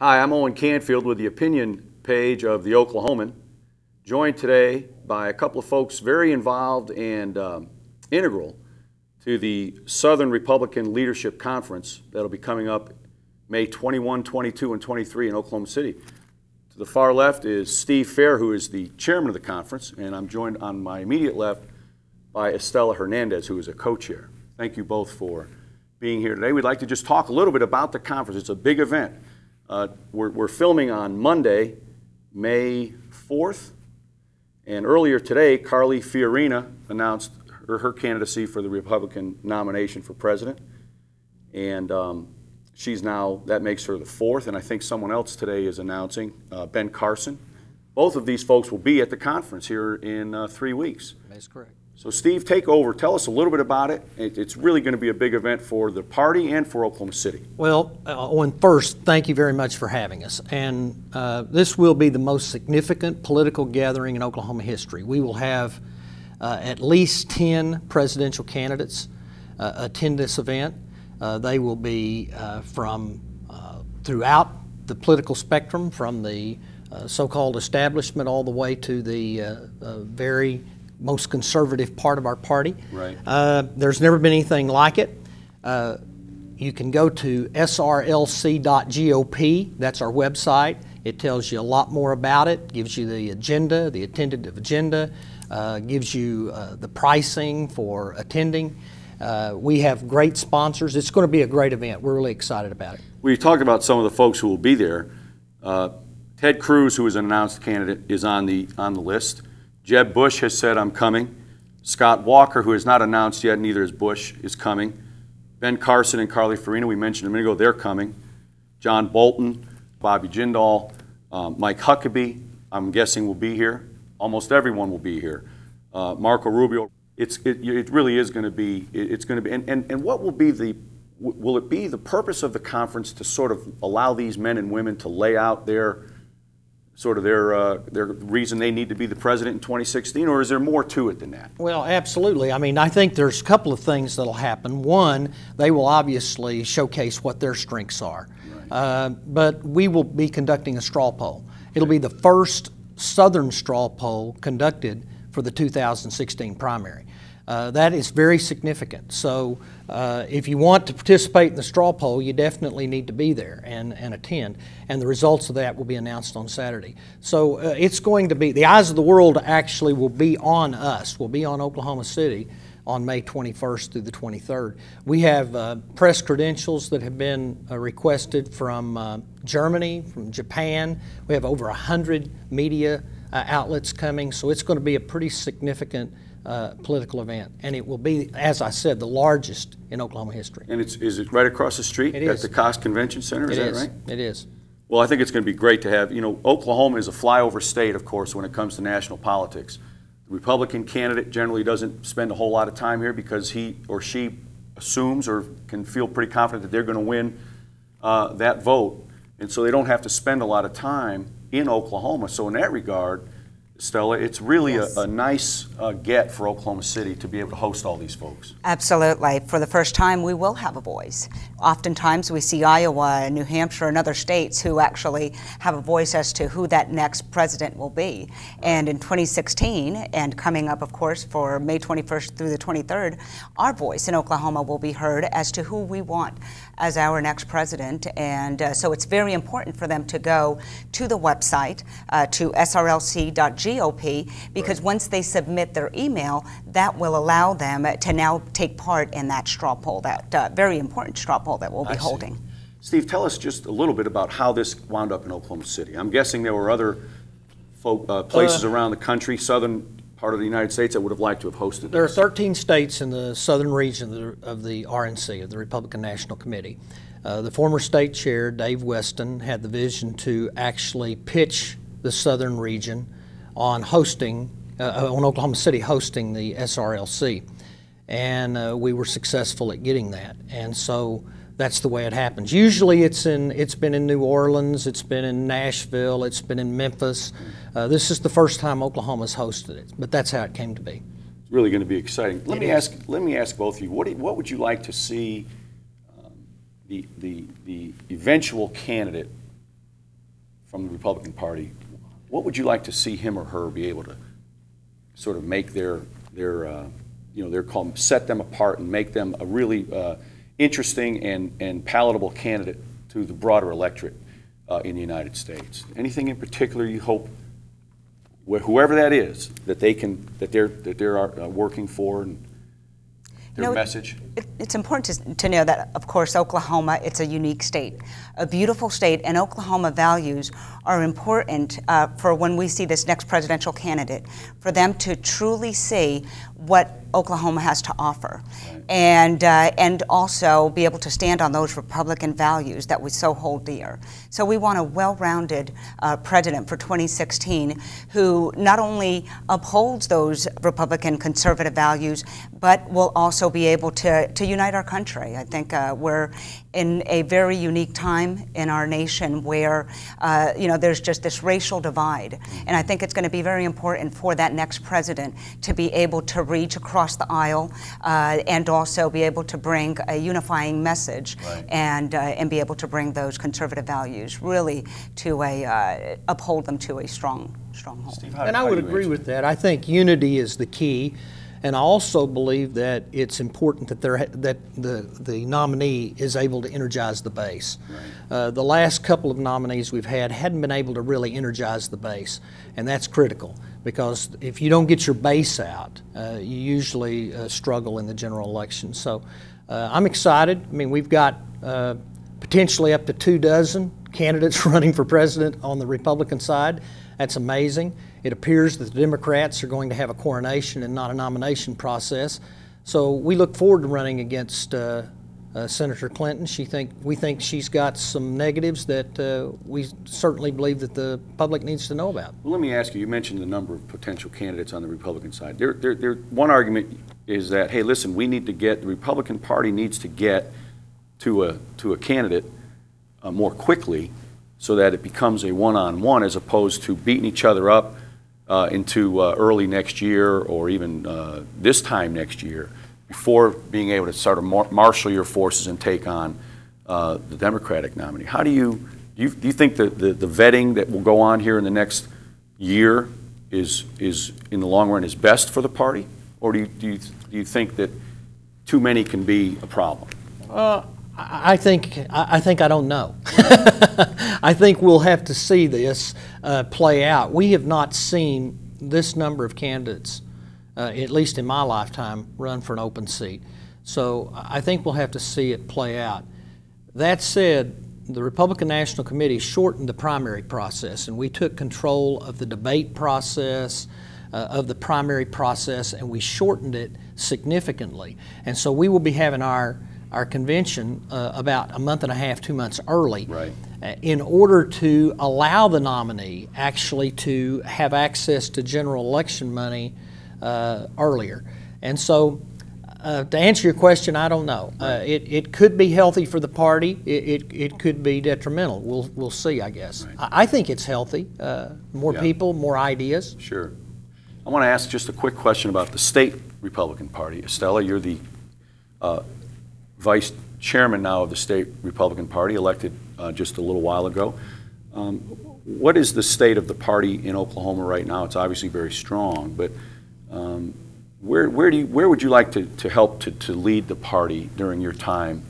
Hi, I'm Owen Canfield with the opinion page of The Oklahoman, joined today by a couple of folks very involved and integral to the Southern Republican Leadership Conference that'll be coming up May 21, 22, and 23 in Oklahoma City. To the far left is Steve Fair, who is the chairman of the conference, and I'm joined on my immediate left by Estela Hernandez, who is a co-chair. Thank you both for being here today. We'd like to just talk a little bit about the conference. It's a big event. We're filming on Monday, May 4th, and earlier today, Carly Fiorina announced her candidacy for the Republican nomination for president, and that makes her the fourth, and I think someone else today is announcing, Ben Carson. Both of these folks will be at the conference here in 3 weeks. That's correct. So Steve, take over. Tell us a little bit about it. It's really going to be a big event for the party and for Oklahoma City. Well, Owen, first, thank you very much for having us. And this will be the most significant political gathering in Oklahoma history. We will have at least 10 presidential candidates attend this event. They will be from throughout the political spectrum, from the so-called establishment all the way to the very most conservative part of our party. Right. There's never been anything like it. You can go to srlc.gop. That's our website. It tells you a lot more about it, gives you the agenda, the tentative agenda, gives you the pricing for attending. We have great sponsors. It's going to be a great event. We're really excited about it. We talked about some of the folks who will be there. Ted Cruz, who is an announced candidate, is on the list. Jeb Bush has said, I'm coming. Scott Walker, who is not announced yet, neither is Bush, is coming. Ben Carson and Carly Fiorina, we mentioned a minute ago, they're coming. John Bolton, Bobby Jindal, Mike Huckabee, I'm guessing will be here. Almost everyone will be here. Marco Rubio. It really is going to be, and what will be will it be the purpose of the conference to sort of allow these men and women to lay out their reason they need to be the president in 2016, or is there more to it than that? Well, absolutely. I mean, I think there's a couple of things that'll happen. One, they will obviously showcase what their strengths are. Right. But we will be conducting a straw poll. It'll be the first Southern straw poll conducted for the 2016 primary. That is very significant. So if you want to participate in the straw poll, you definitely need to be there and attend. And the results of that will be announced on Saturday. So it's going to be, the eyes of the world actually will be on us, will be on Oklahoma City on May 21st through the 23rd. We have press credentials that have been requested from Germany, from Japan. We have over 100 media outlets coming. So it's going to be a pretty significant political event, and it will be, as I said, the largest in Oklahoma history. And is it right across the street at the Cox Convention Center? Is that right? It is. Well, I think it's going to be great to have, Oklahoma is a flyover state, of course, when it comes to national politics. The Republican candidate generally doesn't spend a whole lot of time here because he or she assumes or can feel pretty confident that they're going to win that vote, and so they don't have to spend a lot of time in Oklahoma. So in that regard, Stella, it's really a nice get for Oklahoma City to be able to host all these folks. Absolutely. For the first time, we will have a voice. Oftentimes, we see Iowa, New Hampshire, and other states who actually have a voice as to who that next president will be. And in 2016, and coming up, of course, for May 21st through the 23rd, our voice in Oklahoma will be heard as to who we want as our next president. And so it's very important for them to go to the website, to srlc.gop, because once they submit their email, that will allow them to now take part in that straw poll, that very important straw poll that we'll be holding. Steve, tell us just a little bit about how this wound up in Oklahoma City. I'm guessing there were other places around the country, southern part of the United States, that would have liked to have hosted this. There are 13 states in the southern region of the RNC, of the Republican National Committee. The former state chair, Dave Weston, had the vision to actually pitch the southern region on hosting, on Oklahoma City hosting the SRLC. And we were successful at getting that. And so that's the way it happens. Usually it's been in New Orleans, it's been in Nashville, it's been in Memphis. This is the first time Oklahoma's hosted it, but that's how it came to be. It's really going to be exciting. Let me ask both of you, what would you like to see the eventual candidate from the Republican Party, what would you like to see him or her be able to sort of make set them apart and make them a really interesting and palatable candidate to the broader electorate in the United States? Anything in particular you hope, whoever that is, that they're working for, and their message? It's important to know that, of course, Oklahoma, it's a unique state, a beautiful state, and Oklahoma values are important for when we see this next presidential candidate, for them to truly see what Oklahoma has to offer, and also be able to stand on those Republican values that we so hold dear. So we want a well-rounded president for 2016 who not only upholds those Republican conservative values, but will also be able to unite our country. I think we're in a very unique time in our nation where there's just this racial divide, and I think it's going to be very important for that next president to be able to reach across the aisle and also be able to bring a unifying message, right, and be able to bring those conservative values really to uphold them to a stronghold. Steve, and I would agree with that. I think unity is the key. And I also believe that it's important that the nominee is able to energize the base. Right. The last couple of nominees we've had hadn't been able to really energize the base, and that's critical, because if you don't get your base out, you usually struggle in the general election. So I'm excited. I mean, we've got potentially up to 24 candidates running for president on the Republican side. That's amazing. It appears that the Democrats are going to have a coronation and not a nomination process. So we look forward to running against Senator Clinton. We think she's got some negatives that we certainly believe that the public needs to know about. Well, let me ask you, you mentioned the number of potential candidates on the Republican side. One argument is that, hey, listen, the Republican Party needs to get to a candidate more quickly, so that it becomes a one-on-one as opposed to beating each other up into early next year or even this time next year before being able to sort of marshal your forces and take on the Democratic nominee. How do you think the vetting that will go on here in the next year is in the long run is best for the party, or do you think that too many can be a problem? I think I don't know. I think we'll have to see this play out. We have not seen this number of candidates, at least in my lifetime, run for an open seat. So I think we'll have to see it play out. That said, the Republican National Committee shortened the primary process, and we took control of the debate process, of the primary process, and we shortened it significantly. And so we will be having our convention about a month and a half, 2 months early, right, in order to allow the nominee actually to have access to general election money earlier. And so to answer your question, I don't know. It could be healthy for the party. It could be detrimental. We'll see, I guess. Right. I think it's healthy. More people, more ideas. Sure. I want to ask just a quick question about the state Republican Party. Estella, you're the Vice Chairman now of the state Republican Party, elected just a little while ago. What is the state of the party in Oklahoma right now? It's obviously very strong, but where would you like to help to lead the party during your time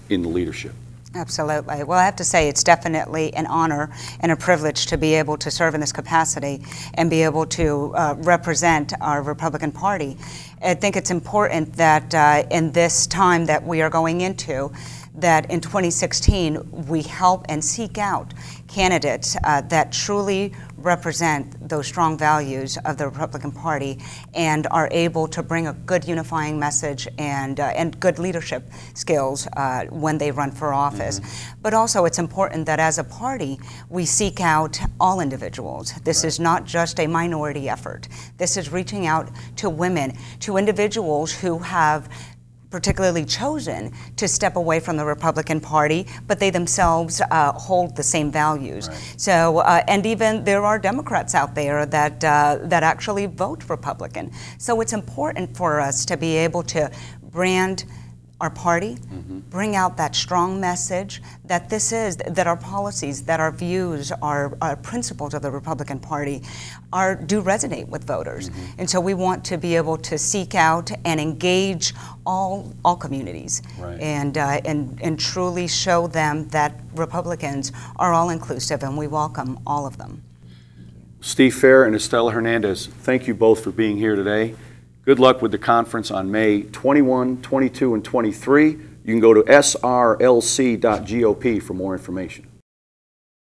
in the leadership? Absolutely. Well, I have to say it's definitely an honor and a privilege to be able to serve in this capacity and be able to represent our Republican Party. I think it's important that in this time that we are going into, that in 2016 we help and seek out candidates that truly represent those strong values of the Republican Party and are able to bring a good unifying message and good leadership skills when they run for office. Mm-hmm. But also it's important that as a party we seek out all individuals. This is not just a minority effort. This is reaching out to women, to individuals who have particularly chosen to step away from the Republican Party, but they themselves hold the same values. Right. So, and even there are Democrats out there that actually vote Republican. So it's important for us to be able to brand our party, bring out that strong message that that our policies, that our views, our principles of the Republican Party do resonate with voters. And so we want to be able to seek out and engage all communities, right, and truly show them that Republicans are all inclusive and we welcome all of them. Steve Fair and Estela Hernandez, thank you both for being here today. Good luck with the conference on May 21, 22, and 23. You can go to srlc.gop for more information.